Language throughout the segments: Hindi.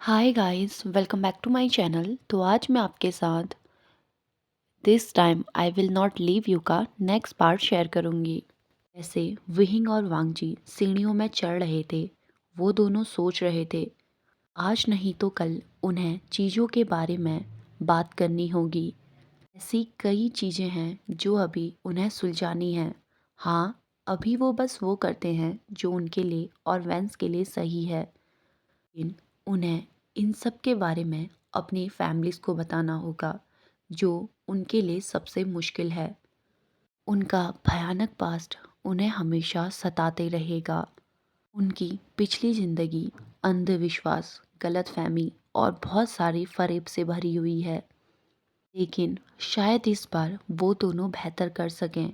Hi guys, welcome back to my channel. तो आज मैं आपके साथ this time I will not leave you का नेक्स्ट पार्ट शेयर करूंगी। ऐसे विहिंग और वांगजी सीढ़ियों में चढ़ रहे थे। वो दोनों सोच रहे थे आज नहीं तो कल उन्हें चीज़ों के बारे में बात करनी होगी। ऐसी कई चीज़ें हैं जो अभी उन्हें सुलझानी है। हाँ, अभी वो बस वो करते हैं जो उनके लिए और वेंस के लिए सही है। लेकिन उन्हें इन सब के बारे में अपनी फैमिलीज़ को बताना होगा जो उनके लिए सबसे मुश्किल है। उनका भयानक पास्ट उन्हें हमेशा सताते रहेगा। उनकी पिछली ज़िंदगी अंधविश्वास, गलतफहमी और बहुत सारी फ़रेब से भरी हुई है। लेकिन शायद इस बार वो दोनों बेहतर कर सकें,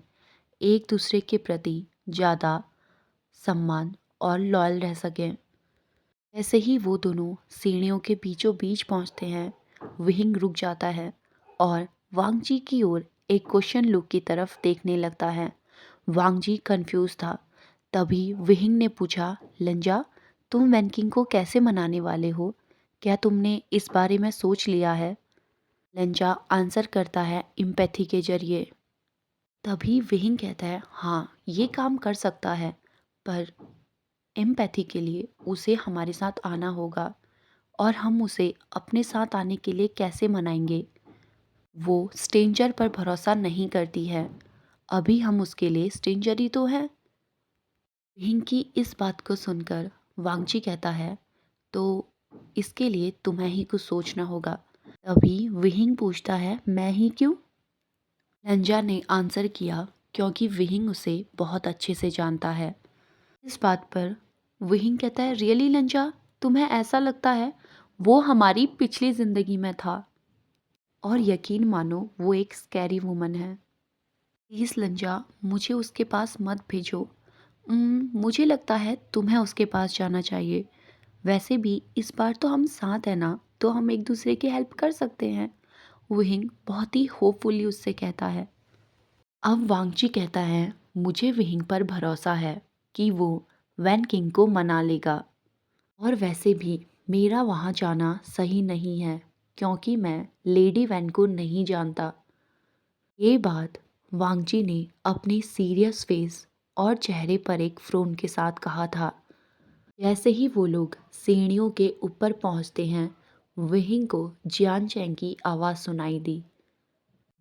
एक दूसरे के प्रति ज़्यादा सम्मान और लॉयल रह सकें। ऐसे ही वो दोनों सीढ़ियों के बीचों बीच पहुंचते हैं। विहिंग रुक जाता है और वांगजी की ओर एक क्वेश्चन लुक की तरफ देखने लगता है। वांगजी कंफ्यूज था। तभी विहिंग ने पूछा, लंजा, तुम वैनकिंग को कैसे मनाने वाले हो? क्या तुमने इस बारे में सोच लिया है? लंजा आंसर करता है इम्पैथी के जरिए। तभी विहिंग कहता है, हाँ, ये काम कर सकता है, पर एम्पैथी के लिए उसे हमारे साथ आना होगा। और हम उसे अपने साथ आने के लिए कैसे मनाएंगे? वो स्ट्रेंजर पर भरोसा नहीं करती है। अभी हम उसके लिए स्ट्रेंजर ही तो हैं। विहिंग की इस बात को सुनकर वांगची कहता है, तो इसके लिए तुम्हें ही कुछ सोचना होगा। तभी विहिंग पूछता है, मैं ही क्यों? लंजा ने आंसर किया, क्योंकि विहिंग उसे बहुत अच्छे से जानता है। इस बात पर विहिंग कहता है, रियली लंजा, तुम्हें ऐसा लगता है? वो हमारी पिछली जिंदगी में था और यकीन मानो वो एक स्कैरी वुमन है। प्लीज़ लंजा, मुझे उसके पास मत भेजो। मुझे लगता है तुम्हें उसके पास जाना चाहिए। वैसे भी इस बार तो हम साथ हैं ना, तो हम एक दूसरे की हेल्प कर सकते हैं। विहिंग बहुत ही होपफुली उससे कहता है। अब वांगची कहता है, मुझे विहिंग पर भरोसा है कि वो वैन किंग को मना लेगा। और वैसे भी मेरा वहाँ जाना सही नहीं है, क्योंकि मैं लेडी वैन को नहीं जानता। ये बात वांगजी ने अपनी सीरियस फेस और चेहरे पर एक फ्रोन के साथ कहा था। जैसे ही वो लोग सीढ़ियों के ऊपर पहुंचते हैं, विहिंग को जियान चैंग की आवाज़ सुनाई दी।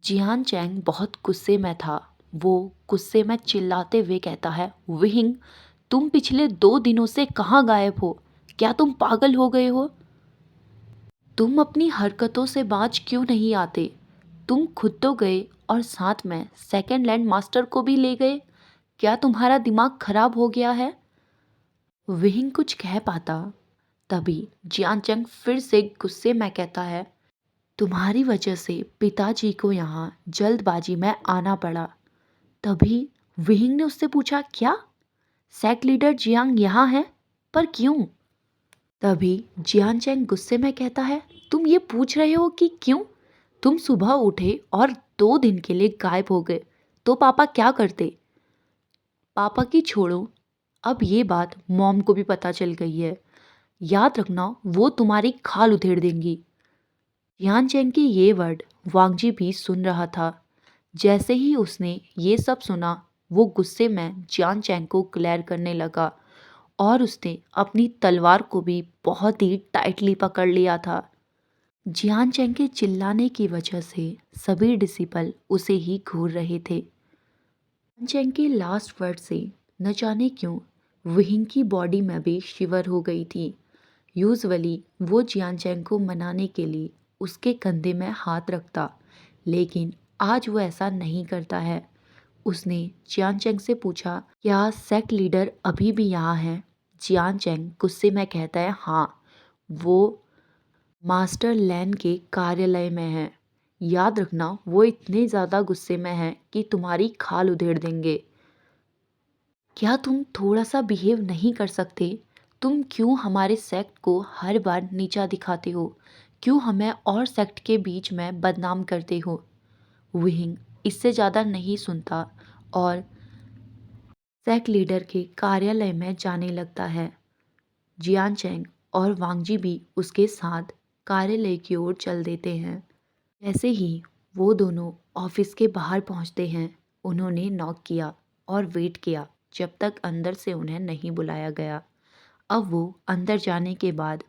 जियान चैंग बहुत गुस्से में था। वो गुस्से में चिल्लाते हुए कहता है, विहिंग, तुम पिछले 2 दिनों से कहाँ गायब हो? क्या तुम पागल हो गए हो? तुम अपनी हरकतों से बाज क्यों नहीं आते? तुम खुद तो गए और साथ में सेकंड लैंड मास्टर को भी ले गए। क्या तुम्हारा दिमाग खराब हो गया है? विहिंग कुछ कह पाता, तभी जियानचंग फिर से गुस्से में कहता है, तुम्हारी वजह से पिताजी को यहाँ जल्दबाजी में आना पड़ा। तभी विहिंग ने उससे पूछा, क्या सेक लीडर जियांग यहाँ है? पर क्यों? तभी जियानचैंग गुस्से में कहता है, तुम ये पूछ रहे हो कि क्यों? तुम सुबह उठे और 2 दिन के लिए गायब हो गए, तो पापा क्या करते? पापा की छोड़ो, अब ये बात मॉम को भी पता चल गई है। याद रखना, वो तुम्हारी खाल उधेड़ देंगी। जियानचैंग की ये वर्ड वांगजी भी सुन रहा था। जैसे ही उसने ये सब सुना, वो गुस्से में जियानचैंग को ग्लेयर करने लगा और उसने अपनी तलवार को भी बहुत ही टाइटली पकड़ लिया था। जियानचैंग के चिल्लाने की वजह से सभी डिसिपल उसे ही घूर रहे थे। जियानचैंग के लास्ट वर्ड से न जाने क्यों विहिंग की बॉडी में भी शिवर हो गई थी। यूजुअली वो जियानचैंग को मनाने के लिए उसके कंधे में हाथ रखता, लेकिन आज वो ऐसा नहीं करता है। उसने जियानचैंग से पूछा, क्या सेक्ट लीडर अभी भी यहाँ है? जियानचैंग गुस्से में कहता है, हाँ, वो मास्टर लैन के कार्यालय में है। याद रखना, वो इतने ज़्यादा गुस्से में है कि तुम्हारी खाल उधेड़ देंगे। क्या तुम थोड़ा सा बिहेव नहीं कर सकते? तुम क्यों हमारे सेक्ट को हर बार नीचा दिखाते हो? क्यों हमें और सेक्ट के बीच में बदनाम करते हो? विहिंग इससे ज़्यादा नहीं सुनता और सेक्ट लीडर के कार्यालय में जाने लगता है। जियानचैंग और वांगजी भी उसके साथ कार्यालय की ओर चल देते हैं। जैसे ही वो दोनों ऑफिस के बाहर पहुंचते हैं, उन्होंने नॉक किया और वेट किया जब तक अंदर से उन्हें नहीं बुलाया गया। अब वो अंदर जाने के बाद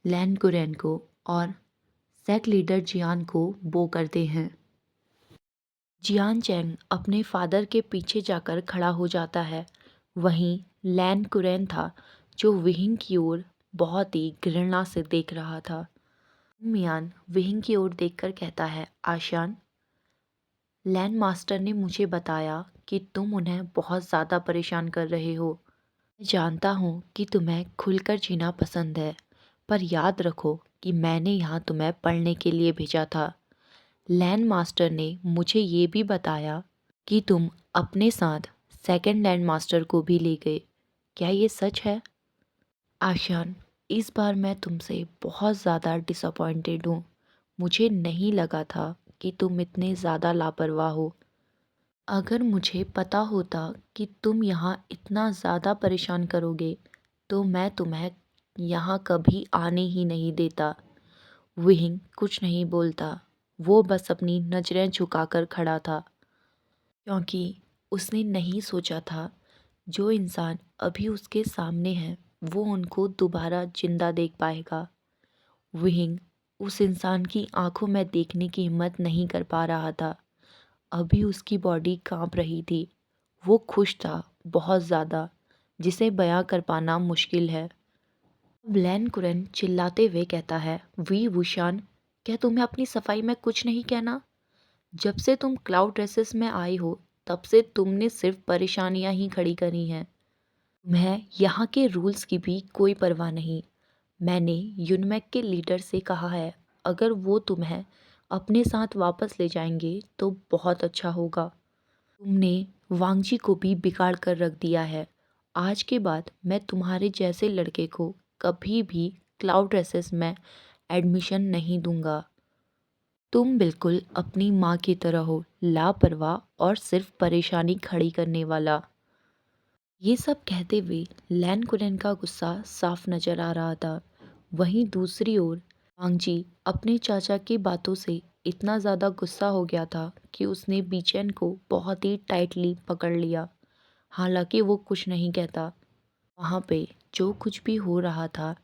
लैन कुरैन को और सेक लीडर जियान को बो करते हैं। जियान चैंग अपने फादर के पीछे जाकर खड़ा हो जाता है। वहीं लैन कुरैन था जो विहिंग की ओर बहुत ही घृणा से देख रहा था। मियान विहिंग की ओर देखकर कहता है, आशान, लैंड मास्टर ने मुझे बताया कि तुम उन्हें बहुत ज़्यादा परेशान कर रहे हो। मैं जानता हूँ कि तुम्हें खुलकर जीना पसंद है, पर याद रखो कि मैंने यहाँ तुम्हें पढ़ने के लिए भेजा था। लैंड मास्टर ने मुझे ये भी बताया कि तुम अपने साथ सेकंड लैंड मास्टर को भी ले गए। क्या ये सच है? आशान, इस बार मैं तुमसे बहुत ज़्यादा डिसअपॉइंटेड हूँ। मुझे नहीं लगा था कि तुम इतने ज़्यादा लापरवाह हो। अगर मुझे पता होता कि तुम यहाँ इतना ज़्यादा परेशान करोगे तो मैं तुम्हें यहाँ कभी आने ही नहीं देता। विहिंग कुछ नहीं बोलता। वो बस अपनी नज़रें झुकाकर खड़ा था, क्योंकि उसने नहीं सोचा था जो इंसान अभी उसके सामने है वो उनको दोबारा जिंदा देख पाएगा। विहिंग उस इंसान की आंखों में देखने की हिम्मत नहीं कर पा रहा था। अभी उसकी बॉडी कांप रही थी। वो खुश था बहुत ज़्यादा, जिसे बयां कर पाना मुश्किल है। ब्लैन कुरन चिल्लाते हुए कहता है, वी वुशान, क्या तुम्हें अपनी सफाई में कुछ नहीं कहना? जब से तुम क्लाउड रेसेस में आई हो तब से तुमने सिर्फ परेशानियां ही खड़ी करी हैं। तुम्हें यहाँ के रूल्स की भी कोई परवाह नहीं। मैंने यूनमैक के लीडर से कहा है, अगर वो तुम्हें अपने साथ वापस ले जाएंगे तो बहुत अच्छा होगा। तुमने वांगजी को भी बिगाड़ कर रख दिया है। आज के बाद मैं तुम्हारे जैसे लड़के को कभी भी क्लाउड रेसेस में एडमिशन नहीं दूंगा। तुम बिल्कुल अपनी माँ की तरह हो, लापरवाह और सिर्फ परेशानी खड़ी करने वाला। ये सब कहते हुए लैन कुरैन का गुस्सा साफ नजर आ रहा था। वहीं दूसरी ओर वांगजी अपने चाचा की बातों से इतना ज़्यादा गुस्सा हो गया था कि उसने बीचेन को बहुत ही टाइटली पकड़ लिया। हालांकि वो कुछ नहीं कहता। वहाँ पे जो कुछ भी हो रहा था,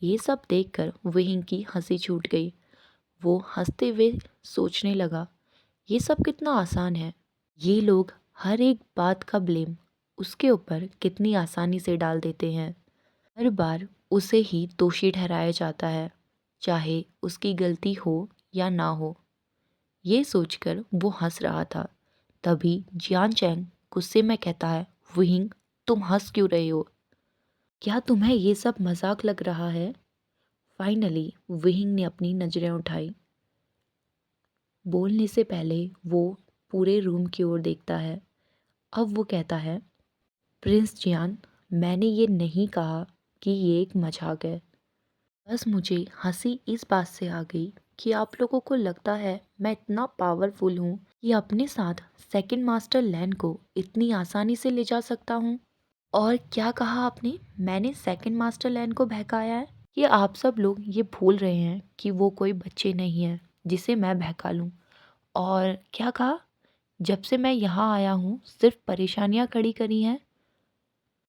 ये सब देखकर विहिंग की हंसी छूट गई। वो हंसते हुए सोचने लगा, ये सब कितना आसान है। ये लोग हर एक बात का ब्लेम उसके ऊपर कितनी आसानी से डाल देते हैं। हर बार उसे ही दोषी ठहराया जाता है, चाहे उसकी गलती हो या ना हो। ये सोचकर वो हंस रहा था। तभी जियान चैंग गुस्से में कहता है, विहिंग, तुम हंस क्यों रहे हो? क्या तुम्हें ये सब मजाक लग रहा है? फाइनली विहिंग ने अपनी नजरें उठाई। बोलने से पहले वो पूरे रूम की ओर देखता है। अब वो कहता है, प्रिंस जियान, मैंने ये नहीं कहा कि ये एक मजाक है। बस मुझे हंसी इस बात से आ गई कि आप लोगों को लगता है मैं इतना पावरफुल हूँ कि अपने साथ सेकंड मास्टर लैन को इतनी आसानी से ले जा सकता हूँ। और क्या कहा आपने? मैंने सेकंड मास्टर लैन को बहकाया है? कि आप सब लोग ये भूल रहे हैं कि वो कोई बच्चे नहीं है जिसे मैं बहका लूँ। और क्या कहा? जब से मैं यहाँ आया हूँ सिर्फ परेशानियाँ खड़ी करी हैं।